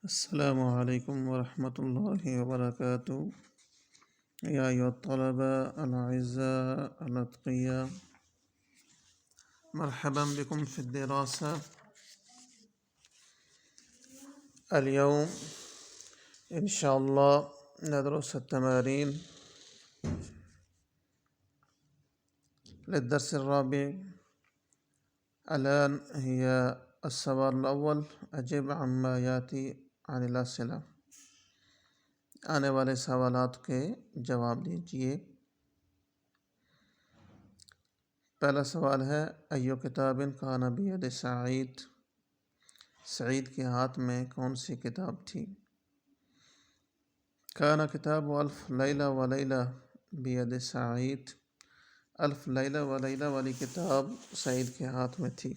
السلام عليكم ورحمة الله وبركاته. يا أيها الطلبة الأعزاء الأتقياء، مرحبا بكم في الدراسة. اليوم إن شاء الله ندرس التمارين للدرس الرابع. الآن هي السؤال الأول، أجب عما يأتي عن الأسئلة. آنے والے سوالات کے جواب دیجیے۔ پہلا سوال ہے، ایو کتاب کان بید سعید، سعید کے ہاتھ میں کون سی کتاب تھی؟ کان کتاب الف لیلہ و لیلہ بید سعید، الف لیلہ و لیلہ والی کتاب سعید کے ہاتھ میں تھی۔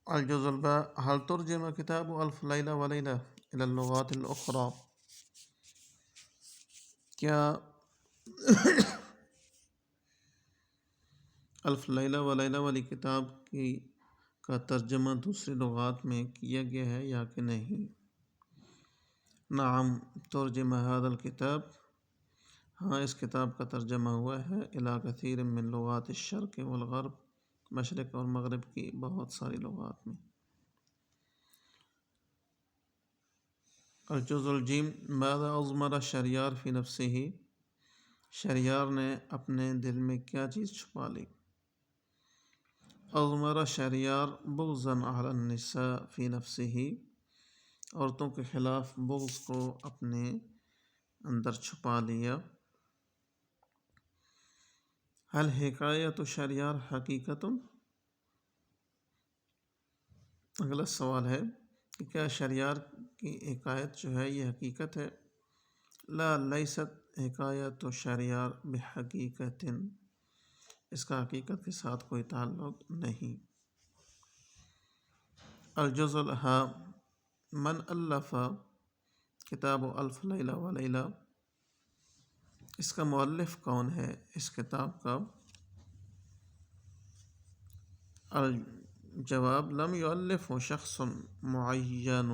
الجزء الباء، هل ترجم کتاب الف لیلہ و لیلہ الى اللغات الاخرى؟ کیا الف لیلہ و لیلہ والی کتاب کا ترجمہ دوسری لغات میں کیا گیا ہے یا کہ نہیں؟ نعم ترجم هذا الكتاب، ہاں اس کتاب کا ترجمہ ہوا ہے الى کثیر من لغات الشرق والغرب، مشرق اور مغرب کی بہت ساری لغات میں۔ الجزء الجیم، ماذا اضمر شہریار فی نفسہ، شہریار نے اپنے دل میں کیا چیز چھپا لی؟ اضمر شہریار بغضا علی النساء فی نفسہ، عورتوں کے خلاف بغض کو اپنے اندر چھپا لیا۔ هل حکایت شہریار حقیقت، اگلا سوال ہے کہ کیا شہریار کی حکایت جو ہے یہ حقیقت ہے؟ لا لیست حکایت شہریار بحقیقت، اس کا حقیقت کے ساتھ کوئی تعلق نہیں۔ الجزء الہا، من الف کتاب الف لیلہ و لیلہ، اس کا مؤلف کون ہے اس کتاب کا؟ الجواب، لم یؤلف شخص معین،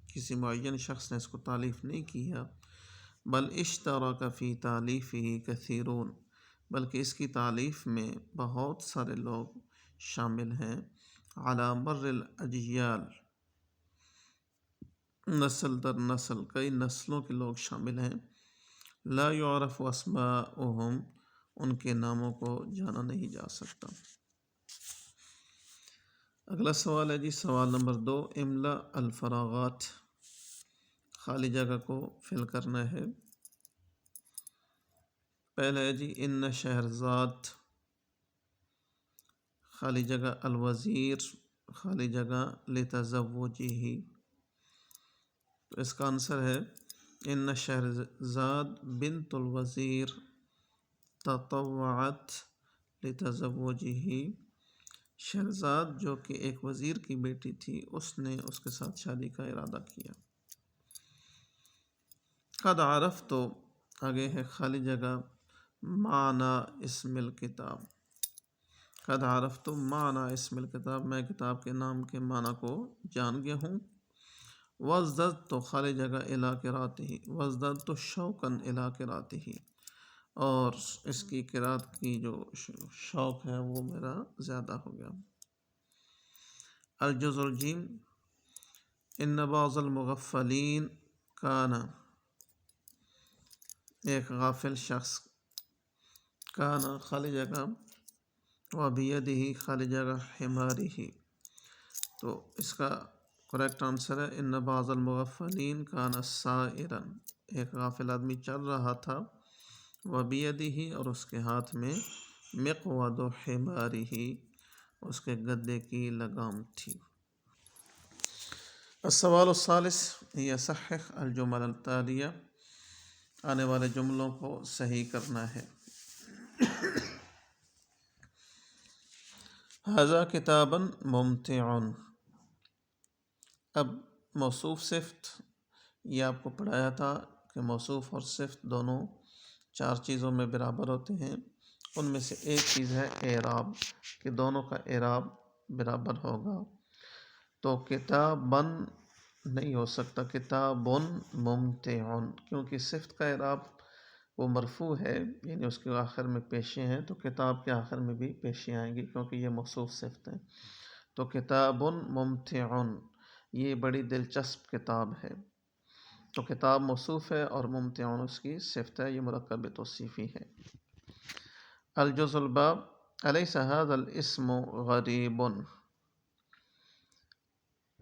کسی معین شخص نے اس کو تالیف نہیں کیا، بل اشترک فی تالیفہ کثیرون، بلکہ اس کی تالیف میں بہت سارے لوگ شامل ہیں، علی مر الاجیال، نسل در نسل، کئی نسلوں کے لوگ شامل ہیں، لا یعرف اسماؤہم، ان کے ناموں کو جانا نہیں جا سکتا۔ اگلا سوال ہے جی، سوال نمبر 2، املا الفراغات، خالی جگہ کو فل کرنا ہے۔ پہلا ہے جی، ان شہرزاد، خالی جگہ الوزیر، خالی جگہ لتزوجہ، تو اس کا آنسر ہے ان شہرزاد بنت الوزیر تطوعت لتزوجہ، شہرزاد جو کہ ایک وزیر کی بیٹی تھی اس نے اس کے ساتھ شادی کا ارادہ کیا۔ قد عرفت، آگے ہے خالی جگہ معنی اسم الکتاب، قد عرفت معنی اسم الکتاب، میں کتاب کے نام کے معنی کو جان گیا ہوں۔ وازددت، خالی جگہ الی قراءتہ، وازددت شوقا الی قراءتہ، اور اس کی قرأت کی جو شوق ہے وہ میرا زیادہ ہو گیا۔ الجزء الجیم، ان بعض المغفلین کان، ایک غافل شخص، کان خالی جگہ وبیدہ خالی جگہ حمارہ، تو اس کا کریکٹ آنسر ہے ان بعض المغفلین کان سائرا، ایک غافل آدمی چل رہا تھا، وبیدہ اور اس کے ہاتھ میں مقود حمارہ، اس کے گدے کی لگام تھی۔ السوال الثالث، یصحح الجمل التالیہ، آنے والے جملوں کو صحیح کرنا ہے۔ ھذا کتاب ممتع، اب موصوف صفت، یہ آپ کو پڑھایا تھا کہ موصوف اور صفت دونوں 4 چیزوں میں برابر ہوتے ہیں، ان میں سے ایک چیز ہے اعراب، کہ دونوں کا اعراب برابر ہوگا۔ تو کتابن نہیں ہو سکتا، کتابن ممتعن، کیونکہ صفت کا اعراب وہ مرفوع ہے، یعنی اس کے آخر میں پیشیں ہیں، تو کتاب کے آخر میں بھی پیشیں آئیں گی کیونکہ یہ موصوف صفت ہے۔ تو کتابن ممتعن، یہ بڑی دلچسپ کتاب ہے۔ تو کتاب موصوف ہے اور ممتعن اس کی صفت ہے، یہ مرکب توصیفی ہے۔ الجزء الباب الیس ھذا الاسم غریب۔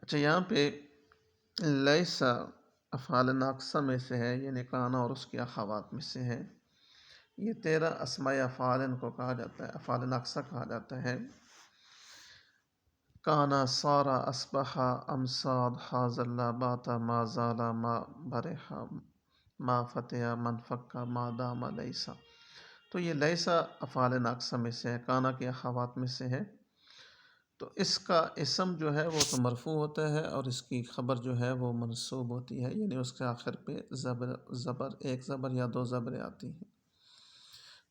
اچھا، یہاں پہ لیسا افعال ناقصہ میں سے ہے، یعنی کانا اور اس کی اخوات میں سے ہے۔ یہ 13 اسماء افعال ان کو کہا جاتا ہے، افعال ناقصہ کہا جاتا ہے۔ کانا، صارا، اصبحا، امساد، حاضلہ، باتا، ما زالا، ما برحا، ما فتح، منفکا، ما دام، لیسا۔ تو یہ لیسا افعال ناقصہ میں سے ہے، کانا کی اخوات میں سے ہے۔ تو اس کا اسم جو ہے وہ تو مرفوع ہوتا ہے اور اس کی خبر جو ہے وہ منصوب ہوتی ہے، یعنی اس کے آخر پہ زبر ایک زبر یا دو زبریں آتی ہیں۔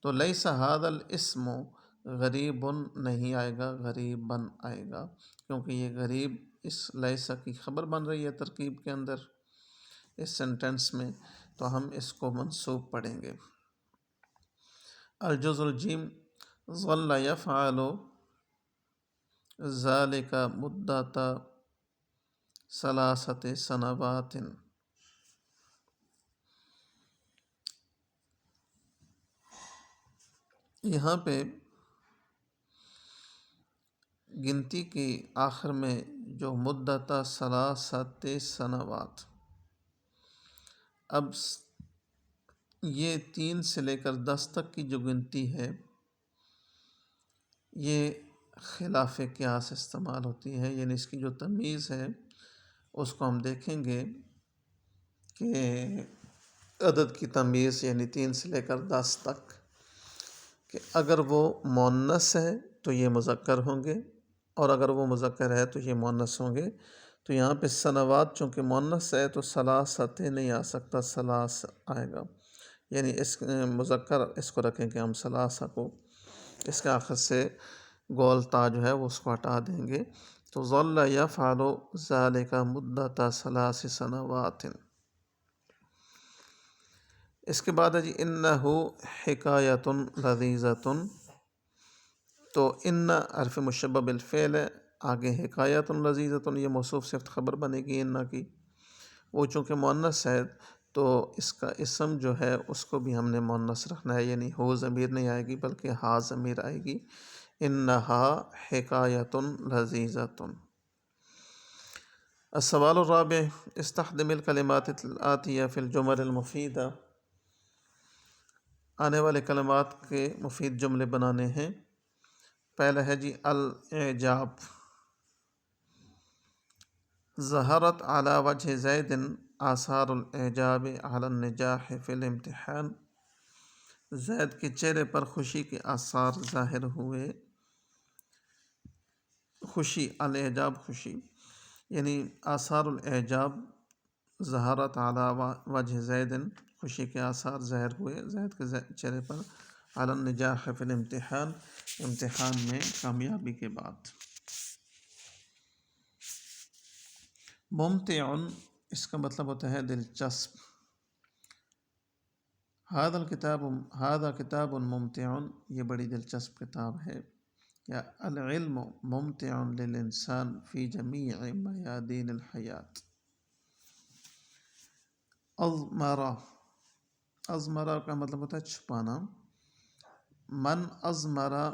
تو لیس ھذا الاسم غریب نہیں آئے گا، غریبن آئے گا، کیونکہ یہ غریب اس لیسا کی خبر بن رہی ہے ترکیب کے اندر اس سینٹنس میں، تو ہم اس کو منصوب پڑھیں گے۔ الجزء الجیم ظل یفعل ذالک مدت ثلاثۃ سنوات۔ یہاں پہ گنتی کی آخر میں جو مدت ثلاثۃ سنوات، اب یہ 3 سے لے کر 10 تک کی جو گنتی ہے یہ خلاف قیاس استعمال ہوتی ہے، یعنی اس کی جو تمیز ہے اس کو ہم دیکھیں گے کہ عدد کی تمیز، یعنی 3 سے لے کر 10 تک، کہ اگر وہ مؤنث ہے تو یہ مذکر ہوں گے اور اگر وہ مذکر ہے تو یہ مؤنث ہوں گے۔ تو یہاں پہ سنوات چونکہ مؤنث ہے تو ثلاثۃ نہیں آ سکتا، ثلاث آئے گا، یعنی اس مذکر اس کو رکھیں کہ ہم ثلاثہ کو اس کے آخر سے گول تا جو ہے وہ اس کو ہٹا دیں گے۔ تو ظل یفعل ذالک مدت ثلاث سنوات۔ اس کے بعد ہے جی انہ حکایۃ لذیذۃ۔ تو ان حرف مشبہ بالفعل ہے، آگے حکایۃ لذیذۃ، یہ موصوف صفت خبر بنے گی انہ کی۔ وہ چونکہ مؤنث ہے تو اس کا اسم جو ہے اس کو بھی ہم نے مؤنث رکھنا ہے، یعنی ہو ضمیر نہیں آئے گی بلکہ ہا ضمیر آئے گی۔ انہا حکایۃ لذیذۃ۔ السوال الرابع استخدم الکلمات الآتیہ فی الجمل المفیدہ۔ آنے والے کلمات کے مفید جملے بنانے ہیں۔ پہلا ہے جی الاعجاب۔ ظہرت علی وجہ زید آثار الاعجاب علی النجاح فی الامتحان۔ زید کے چہرے پر خوشی کے آثار ظاہر ہوئے۔ خوشی، الاعجاب خوشی، یعنی آثار الاعجاب ظہرت علی وجہ زید، خوشی کے آثار ظاہر ہوئے زید کے چہرے پر، علی النجاح فی الامتحان، امتحان میں کامیابی کے بعد۔ ممتع، اس کا مطلب ہوتا ہے دلچسپ۔ ھذا کتاب ممتع، یہ بڑی دلچسپ کتاب ہے۔ یا العلم ممتع للانسان فی جمیع میادین الحیات۔ اضمرہ، اضمرہ کا مطلب ہوتا ہے چھپانا۔ من اضمرہ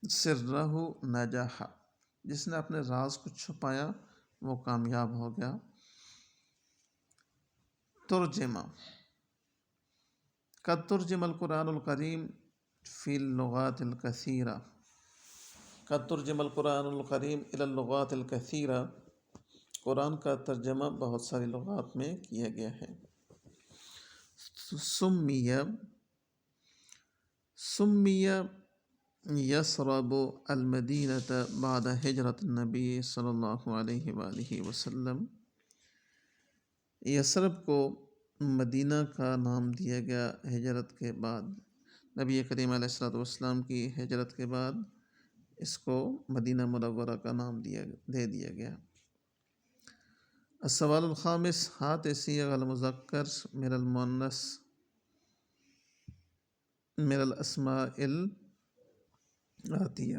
سرہ نجح، جس نے اپنے راز کو چھپایا وہ کامیاب ہو گیا۔ ترجمہ، قد ترجم القرآن الکریم فی اللغات الکثیرہ۔ قد ترجم القرآن الکریم الی اللغات الکثیرہ، قرآن کا ترجمہ بہت ساری لغات میں کیا گیا ہے۔ سمی یثرب المدینۃ بعد ہجرت النبی صلی اللہ علیہ وآلہ وسلم۔ یثرب کو مدینہ کا نام دیا گیا ہجرت کے بعد، نبی کریم علیہ الصلوۃ والسلام کی ہجرت کے بعد اس کو مدینہ منورہ کا نام دے دیا گیا۔ السوال الخامس، ہات صیغ المذکر من المؤنث من الاسماء الآتیہ،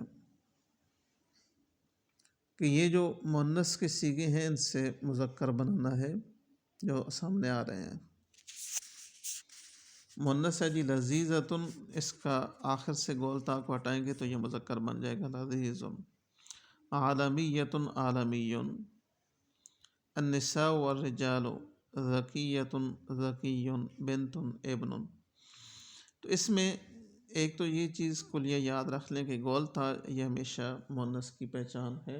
کہ یہ جو مؤنث کے صیغے ہیں ان سے مذکر بنانا ہے جو سامنے آ رہے ہیں۔ مؤنث ہے جی لذیذۃ، اس کا آخر سے گول تا کو ہٹائیں گے تو یہ مذکر بن جائے گا لذیذ۔ عالمیۃ عالمی، النساء والرجال، ذکیۃ ذکی، بنت ابن۔ تو اس میں ایک تو یہ چیز کلیہ یاد رکھ لیں کہ گول تا یہ ہمیشہ مؤنث کی پہچان ہے۔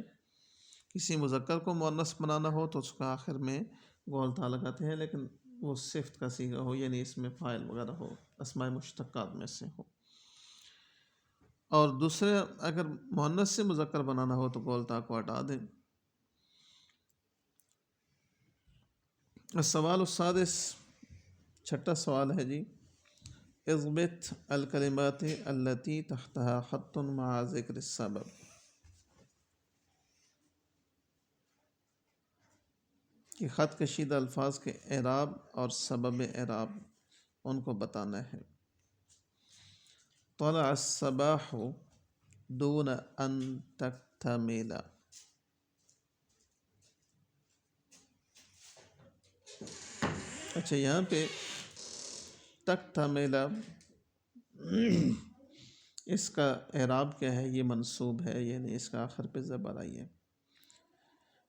کسی مذکر کو مؤنث بنانا ہو تو اس کا آخر میں گول تا لگاتے ہیں، لیکن وہ صفت کا صیغہ ہو، یعنی اس میں فاعل وغیرہ ہو، اسماء مشتقات میں سے ہو۔ اور دوسرے اگر مؤنث سے مذکر بنانا ہو تو گول تا کو ہٹا دیں۔ السوال السادس، چھٹا سوال ہے جی، اضبط الکلمات التي تحتها خط مع ذکر السبب، کہ خط کشیدہ الفاظ کے اعراب اور سبب اعراب ان کو بتانا ہے۔ طلع الصباح دون ان تکتمل، اچھا یہاں پہ تکتمل اس کا اعراب کیا ہے؟ یہ منصوب ہے، یعنی اس کا آخر پہ زبر آئی ہے۔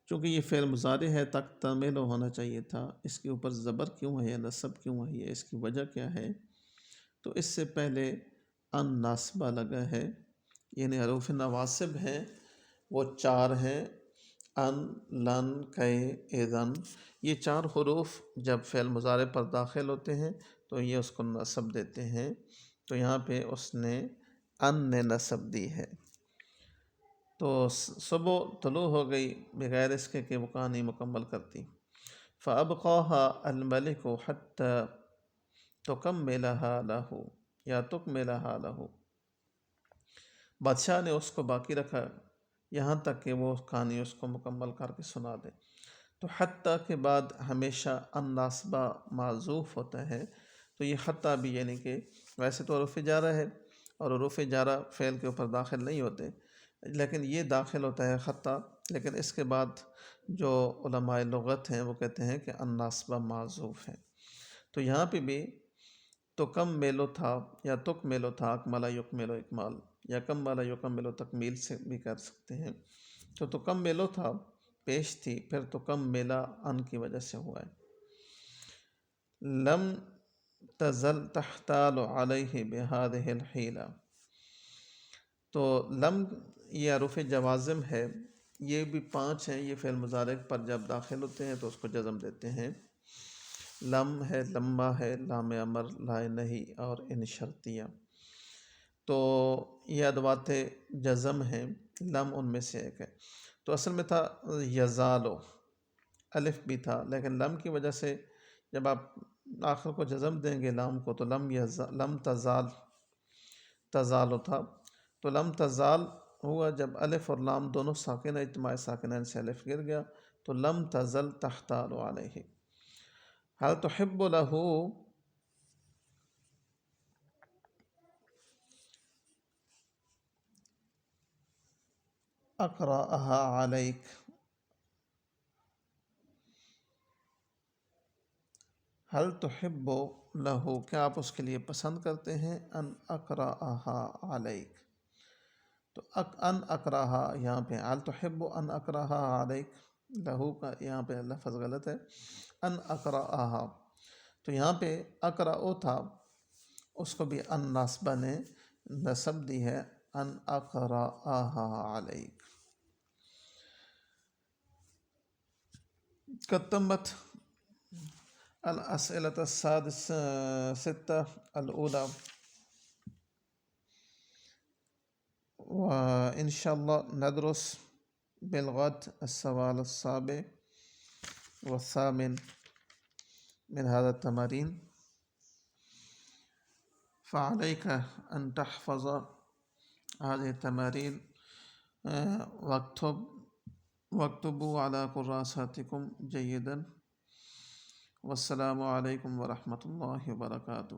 چونکہ یہ فعل مضارع ہے تکتمل ہونا چاہیے تھا، اس کے اوپر زبر کیوں ہے یا نصب کیوں ہے، اس کی وجہ کیا ہے؟ تو اس سے پہلے ان ناصبہ لگا ہے، یعنی حروف نواصب ہیں وہ 4 ہیں، ان، لن، کئ، اذن۔ یہ 4 حروف جب فعل مضارع پر داخل ہوتے ہیں تو یہ اس کو نصب دیتے ہیں، تو یہاں پہ اس نے ان نے نصب دی ہے۔ تو صبح طلوع ہو گئی بغیر اس کے کہ وہ کہانی مکمل کرتی۔ فَأَبْقَاهَا الْمَلِكُ حَتَّى تُكَمِّلَهَا لَهُ یا تُكْمِلَهَا لَهُ، بادشاہ نے اس کو باقی رکھا یہاں تک کہ وہ کہانی اس کو مکمل کر کے سنا دے۔ تو حتیٰ کے بعد ہمیشہ ان ناصبہ معذوف ہوتا ہے، تو یہ حتیٰ بھی یعنی کہ ویسے تو حروف جارہ ہے اور حروف جارہ فعل کے اوپر داخل نہیں ہوتے، لیکن یہ داخل ہوتا ہے حتیٰ، لیکن اس کے بعد جو علماء لغت ہیں وہ کہتے ہیں کہ ان ناصبہ معذوف ہے۔ تو یہاں پہ بھی تو کم میلو تھا یا تک میلو تھا، اکملہ یکملو اکمال، یا کملہ یکملو تکمیل سے بھی کر سکتے ہیں۔ تو کم میلو تھا پیش تھی، پھر تو کم میلہ ان کی وجہ سے ہوا ہے۔ لم تزل تحتال علیہ بہذہ الحیلہ، تو لم یہ حروف جوازم ہے، یہ بھی 5 ہیں، یہ فعل مضارع پر جب داخل ہوتے ہیں تو اس کو جزم دیتے ہیں۔ لم ہے، لما ہے، لام امر، لائے نہیں اور ان شرطیہ، تو یہ ادوات جزم ہیں، لم ان میں سے ایک ہے۔ تو اصل میں تھا یزالو، الف بھی تھا، لیکن لم کی وجہ سے جب آپ آخر کو جزم دیں گے لام کو تو لم تزال، تزالو تھا، تو لم تزال ہوا جب الف اور لام دونوں ساکن اجتماع ساکنین سے الف گر گیا تو لم تزل تحتال علیہ۔ هل تحب له اقرأها علیک، هل تحب له کیا آپ اس کے لیے پسند کرتے ہیں، ان اقرأها علیک، تو ان اقرأها یہاں پہ هل تحب ان اقرأها علیک، لہو کا یہاں پہ لفظ غلط ہے، ان اقرأها، تو یہاں پہ اقرأ تھا، اس کو بھی ان ناصبہ نے نصب دی ہے، ان اقرأها علیک۔ قدمت الأسئلة الستة الأولى، وإن شاء الله ندرس بالغد السؤال السابع والثامن من هذا التمارين، فعليك أن تحفظ هذه التمارين واکتب واکتبوا علی کراساتکم جیدا، والسلام علیکم ورحمۃ اللہ وبرکاتہ.